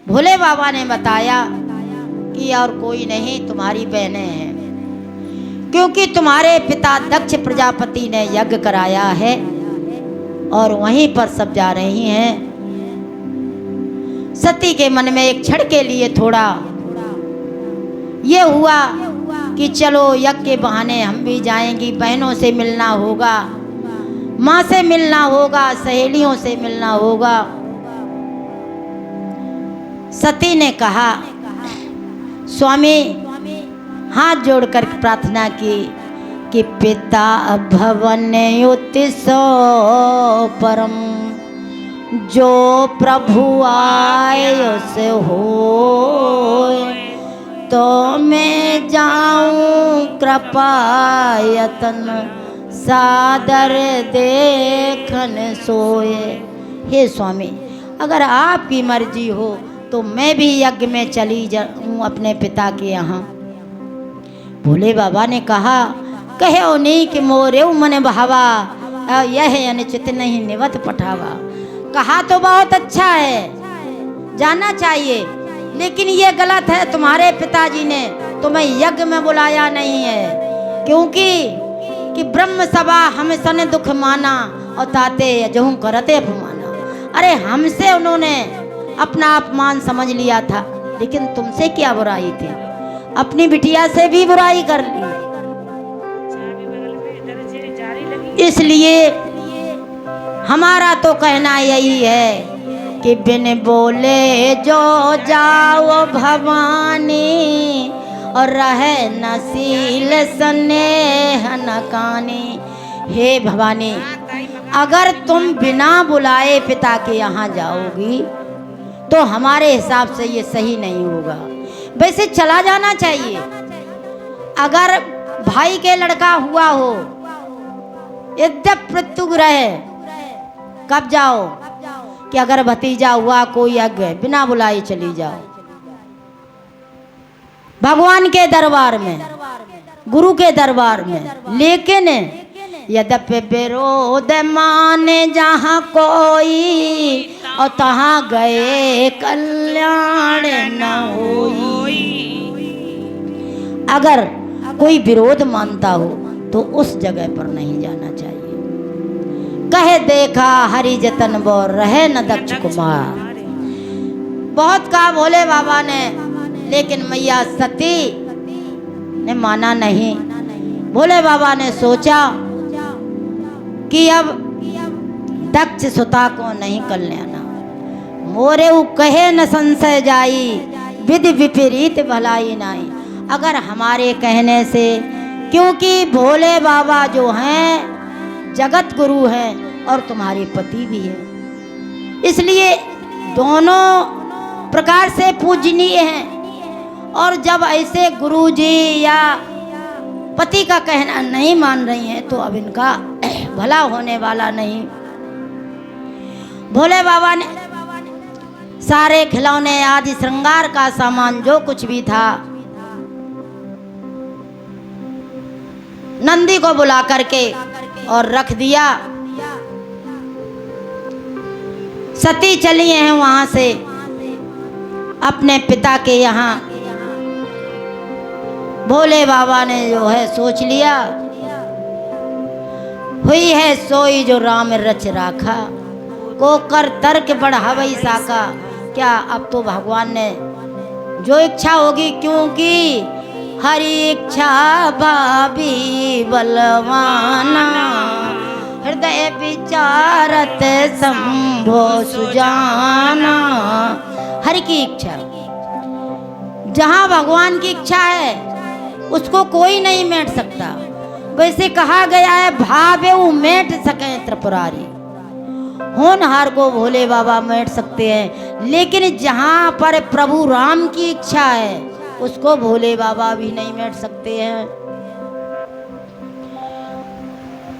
भोले बाबा ने बताया कि और कोई नहीं, तुम्हारी बहनें हैं, क्योंकि तुम्हारे पिता दक्ष प्रजापति ने यज्ञ कराया है और वहीं पर सब जा रही हैं। सती के मन में एक क्षण के लिए थोड़ा ये हुआ कि चलो यज्ञ के बहाने हम भी जाएंगी, बहनों से मिलना होगा, माँ से मिलना होगा, सहेलियों से मिलना होगा। सती ने कहा, स्वामी हाथ जोड़कर प्रार्थना की कि पिता भवन युतिसो परम, जो प्रभु आए उसे हो, तो मैं जाऊं कृपा यतन, सादर देखन सोए। हे स्वामी, अगर आपकी मर्जी हो तो मैं भी यज्ञ में चली जाऊं अपने पिता के यहाँ। भोले बाबा ने कहा, कहो नहीं कि मोरे मन भावा, यह अनिचित नहीं निवत पठावा। कहा तो बहुत अच्छा है, जाना चाहिए, लेकिन ये गलत है, तुम्हारे पिताजी ने तुम्हें यज्ञ में बुलाया नहीं है, क्योंकि कि ब्रह्म सभा हम सन दुख माना, और ताते जहूँ करते अपमाना। अरे हमसे उन्होंने अपना अपमान समझ लिया था, लेकिन तुमसे क्या बुराई थी, अपनी बिटिया से भी बुराई कर ली। इसलिए हमारा तो कहना यही है कि बिन बोले जो जाओ भवानी, और रहे नसील स्नेह नकानी। हे भवानी, अगर तुम बिना बुलाए पिता के यहाँ जाओगी तो हमारे हिसाब से ये सही नहीं होगा। वैसे चला जाना चाहिए, अगर भाई के लड़का हुआ हो, यद्यप मृत्यु रहे, कब जाओ कि अगर भतीजा हुआ कोई यज्ञ, बिना बुलाए चली जाओ भगवान के दरबार में, गुरु के दरबार में। लेकिन यद्यपि विरोध माने जहाँ कोई, और तहाँ गए कल्याण न होई। अगर कोई विरोध मानता हो तो उस जगह पर नहीं जाना चाहिए। कहे देखा हरि जतन बोर रहे न दक्ष कुमार। बहुत कहा भोले बाबा ने, लेकिन मैया सती ने माना नहीं। भोले बाबा ने सोचा कि अब दक्ष सुता को नहीं कल्याणा, मोरे उ कहे न संशय जाई, विधि विपरीत भलाई नाई। अगर हमारे कहने से, क्योंकि भोले बाबा जो हैं जगत गुरु हैं और तुम्हारे पति भी हैं, इसलिए दोनों प्रकार से पूजनीय हैं। और जब ऐसे गुरु जी या पति का कहना नहीं मान रही हैं तो अब इनका भला होने वाला नहीं। भोले बाबा ने सारे खिलौने आदि श्रृंगार का सामान जो कुछ भी था, नंदी को बुला करके और रख दिया। सती चली हैं वहां से अपने पिता के यहाँ। भोले बाबा ने जो है सोच लिया, हुई है सोई जो राम रच राखा, को कर तर्क बढ़ावई साका। क्या अब तो भगवान ने जो इच्छा होगी, क्योंकि हरि इच्छा भाभी बलवाना, हृदय विचारत संभो सुजाना। हरि की इच्छा, जहाँ भगवान की इच्छा है उसको कोई नहीं मेट सकता। वैसे कहा गया है, भावे मेट सके त्रिपुरारी। होनहार को भोले बाबा मेट सकते हैं, लेकिन जहाँ पर प्रभु राम की इच्छा है उसको भोले बाबा भी नहीं मेट सकते हैं।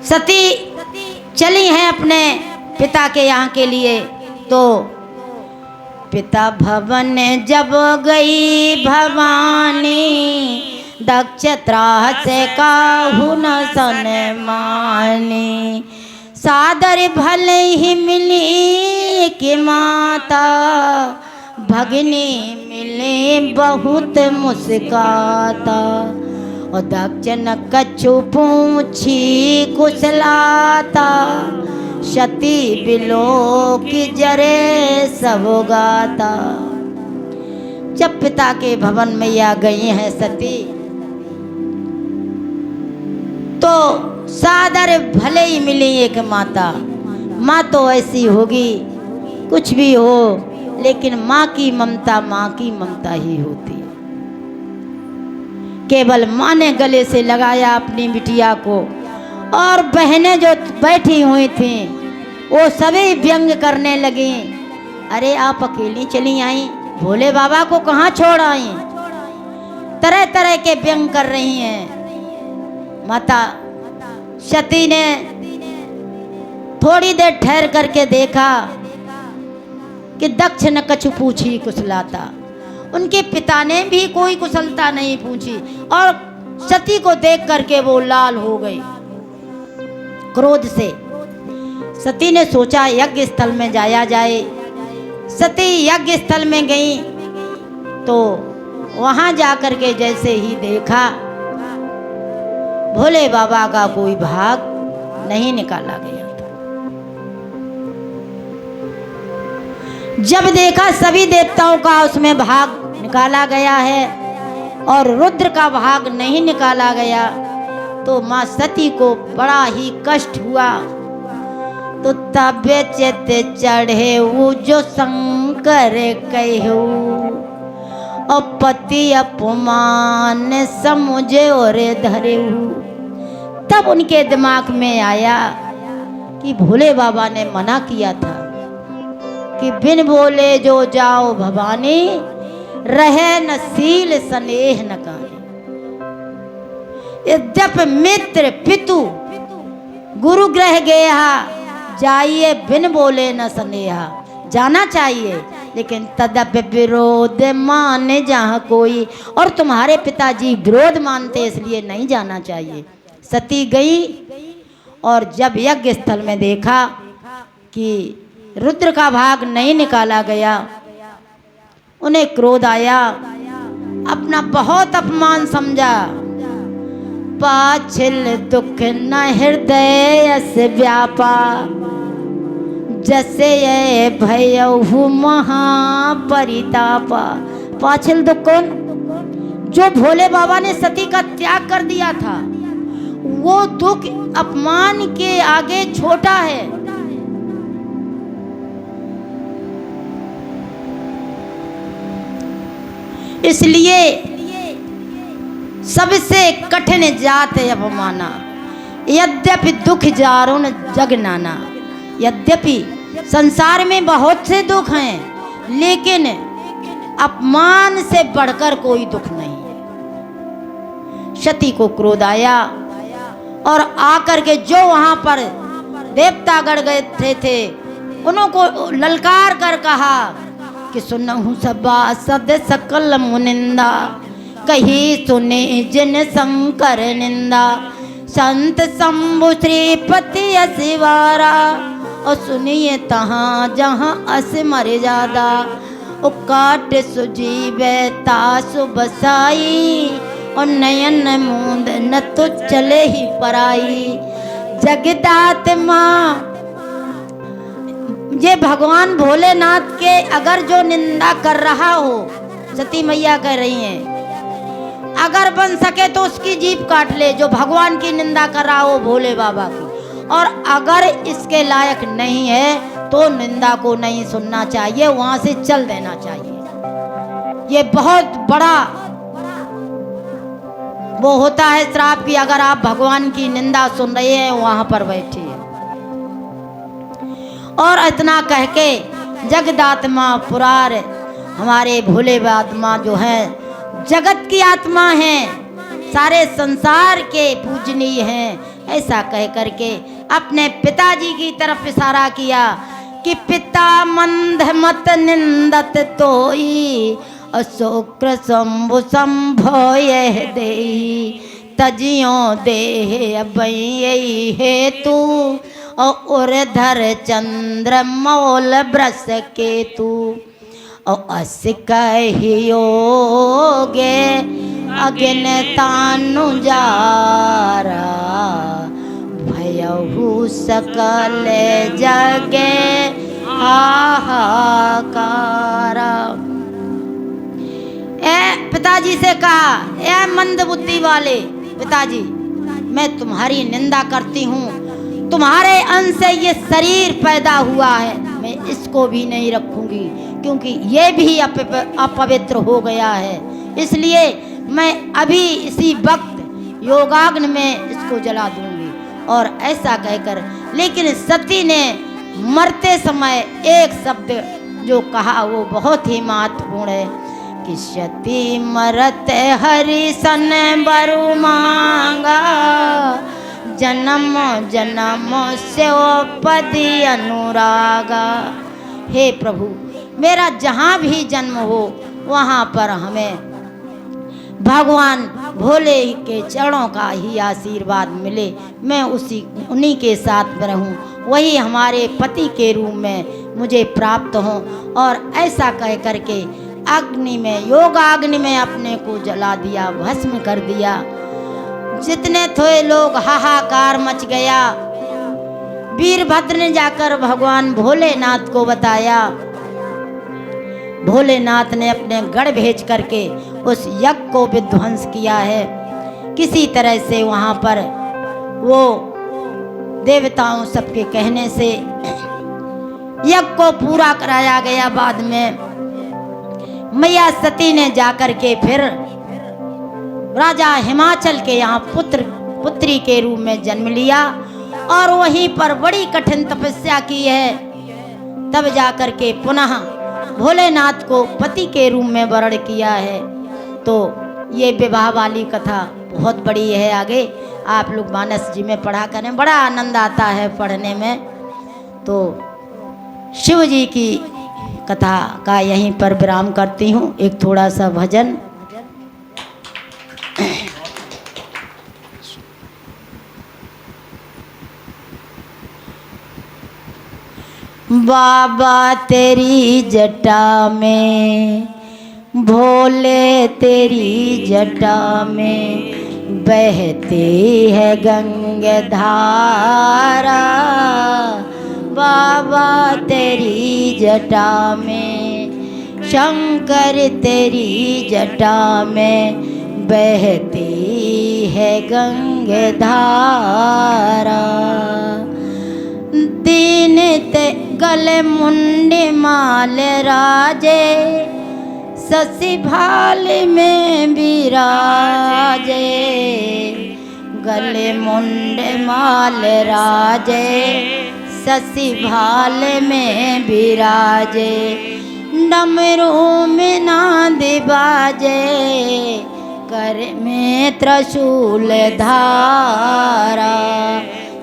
सती चली हैं अपने पिता के यहाँ के लिए। तो पिता भवन जब गई भवानी, दक्ष त्राह से काहू न सन मानी। सादर भले ही मिली कि माता, भगिनी मिले बहुत मुस्काता, और दक्ष न कछु पूछी कुशलाता, सती बिलो की जरे सब गाता। जब पिता के भवन में या गई हैं सती, तो सादर भले ही मिली एक माता। माँ तो ऐसी होगी, कुछ भी हो, लेकिन माँ की ममता ही होती है। केवल माँ ने गले से लगाया अपनी बिटिया को, और बहनें जो बैठी हुई थीं वो सभी व्यंग करने लगी। अरे आप अकेली चली आई, भोले बाबा को कहाँ छोड़ आई? तरह तरह के व्यंग कर रही हैं। माता सती ने थोड़ी देर ठहर करके देखा कि दक्ष न कछु पूछी कुशलाता, उनके पिता ने भी कोई कुशलता नहीं पूछी, और सती को देख करके वो लाल हो गई क्रोध से। सती ने सोचा यज्ञ स्थल में जाया जाए। सती यज्ञ स्थल में गई तो वहां जाकर के जैसे ही देखा, भोले बाबा का कोई भाग नहीं निकाला गया था। जब देखा सभी देवताओं का उसमें भाग निकाला गया है और रुद्र का भाग नहीं निकाला गया, तो माँ सती को बड़ा ही कष्ट हुआ। तो तबे चित चढ़े वो जो शंकर कहू, और पति अपमान समुझे और धरे। तब उनके दिमाग में आया कि भोले बाबा ने मना किया था कि बिन बोले जो जाओ भवानी, रहे न सील स्नेह न काहे। यद्यप मित्र पितु गुरु ग्रह गया, जाइए बिन बोले न स्नेहा। जाना चाहिए, लेकिन तदप विरोध माने जहाँ कोई, और तुम्हारे पिताजी विरोध मानते इसलिए नहीं जाना चाहिए। सती गई और जब यज्ञ स्थल में देखा कि रुद्र का भाग नहीं निकाला गया, उन्हें क्रोध आया, अपना बहुत अपमान समझा। पाछिल दुख न हृदय से व्यापा, जैसे ये भयहु महापरितापा। पाछिल दुख कौन? जो भोले बाबा ने सती का त्याग कर दिया था, वो दुख अपमान के आगे छोटा है। इसलिए सबसे कठिन जात है अपमाना, यद्यपि दुख जारुण जग नाना। यद्यपि संसार में बहुत से दुख हैं, लेकिन अपमान से बढ़कर कोई दुख नहीं है। सती को क्रोध आया और आकर के जो वहां पर देवतागण गए थे उनको ललकार कर कहा कि सुनहु सभासद सकल मुनिंदा, कही सुने जिन शंकर निंदा। संत शंभु श्रीपति असिवारा, और सुनिए तहाँ जहाँ अस मर्यादा। ओ काट सुजीवे तासु बसाई, और नयन मूंद न तो चले ही पराई। जगदात माँ, ये भगवान भोलेनाथ के अगर जो निंदा कर रहा हो, सती मैया कह रही हैं, अगर बन सके तो उसकी जीभ काट ले, जो भगवान की निंदा कर रहा हो भोले बाबा की। और अगर इसके लायक नहीं है तो निंदा को नहीं सुनना चाहिए, वहां से चल देना चाहिए। ये बहुत बड़ा वो होता है श्राप की, अगर आप भगवान की निंदा सुन रहे हैं वहां पर बैठिए। और इतना कह के जगदात्मा पुरार, हमारे भोले बाबा जो है जगत की आत्मा हैं, सारे संसार के पूजनीय हैं, ऐसा कह करके अपने पिताजी की तरफ इशारा किया कि पिता मंद मत निंदत तोई, अशोक्र शंभु संभोय देहि। तजियो देह अबई हेतु, और धर चंद्र मौल ब्रस केतु। और अस कहियोगे अगिन तानु जारा भयहु सकल जगे हाहाकारा। ए पिताजी से कहा, ए मंद बुद्धि वाले पिताजी, मैं तुम्हारी निंदा करती हूँ, तुम्हारे अंश से ये शरीर पैदा हुआ है, मैं इसको भी नहीं रखूंगी क्योंकि ये भी अपवित्र हो गया है, इसलिए मैं अभी इसी वक्त योगाग्नि में इसको जला दूंगी। और ऐसा कहकर, लेकिन सती ने मरते समय एक शब्द जो कहा वो बहुत ही महत्वपूर्ण है कि सती मरत हरि सन बरु मांगा जन्म जन्म से पदी अनुरागा। हे प्रभु, मेरा जहाँ भी जन्म हो वहाँ पर हमें भगवान भोले के चरणों का ही आशीर्वाद मिले, मैं उन्हीं के साथ रहूं, वही हमारे पति के रूप में मुझे प्राप्त हों। और ऐसा कह करके अग्नि में, योगाग्नि में अपने को जला दिया, भस्म कर दिया। जितने थे लोग हाहाकार मच गया। वीरभद्र ने जाकर भगवान भोलेनाथ को बताया। भोलेनाथ ने अपने गढ़ भेज करके उस यज्ञ को विध्वंस किया है। किसी तरह से वहाँ पर वो देवताओं सबके कहने से यज्ञ को पूरा कराया गया। बाद में मैया सती ने जाकर के फिर राजा हिमाचल के यहाँ पुत्री के रूप में जन्म लिया और वहीं पर बड़ी कठिन तपस्या की है। तब जाकर के पुनः भोलेनाथ को पति के रूप में वर्ण किया है। तो ये विवाह वाली कथा बहुत बड़ी है, आगे आप लोग मानस जी में पढ़ा करें, बड़ा आनंद आता है पढ़ने में। तो शिव जी की कथा का यहीं पर विराम करती हूँ। एक थोड़ा सा भजन। बाबा तेरी जटा में, भोले तेरी जटा में बहती है गंगा धारा। बाबा तेरी जटा में, शंकर तेरी जटा में बहती है गंगा धारा। दीन ते गले मुंडे माल राजे, ससी भाल में विराजे। गले मुंडे माल राजे, ससी भाल में विराजे। डमरू में नाद बाजे, कर में त्रिशूल धारा।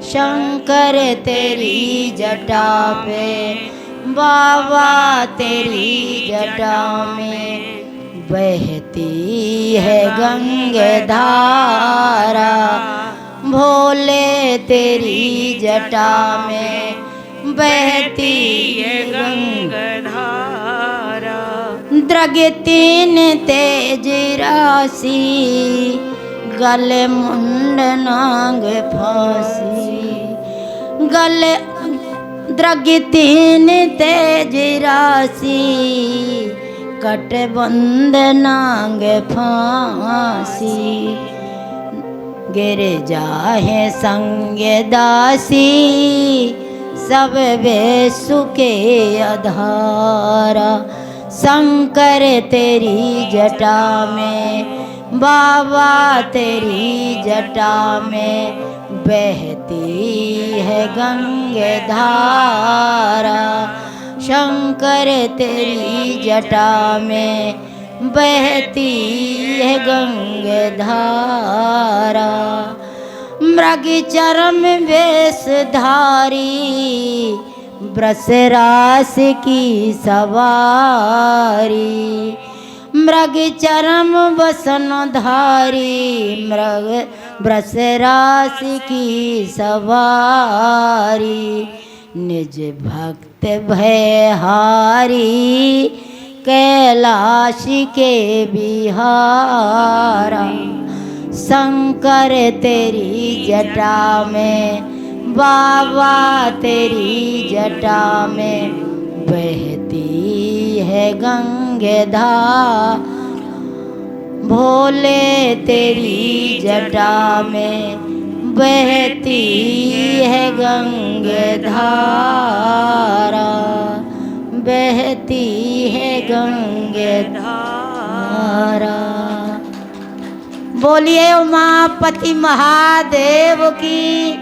शंकर तेरी जटा पे, बाबा तेरी जटा में बहती है गंगा धारा। भोले तेरी जटा में बहती है गंगा धारा। द्रग तीन तेज राशि, गले मुंड नांग फांसी। गले द्रग तीन तेज राशि, कट बंद नांग फांसी। गिर जाहे संग दासी, सब बेसु के आधारा। शंकर तेरी जटा में, बाबा तेरी जटा में बहती है गंगा धारा। शंकर तेरी जटा में बहती है गंगा धारा। मृग चरम वेशधारी, वृष राशि की सवारी। मृग चरम वसनधारी, मृग वृष राशि की सवारी। निज भक्त भयहारी, कैलाश के बिहारा। शंकर तेरी जटा में, बाबा तेरी जटा में बहती है गंगाधार। भोले तेरी जटा में बहती है गंगाधारा, बहती है गंगाधारा। बोलिए उमापति महादेव की,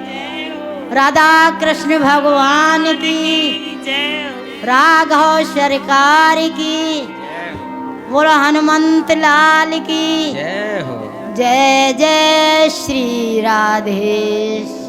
राधा कृष्ण भगवान की, राघव सरकार की, बोलो हनुमंत लाल की जय हो। जय जय श्री राधेश।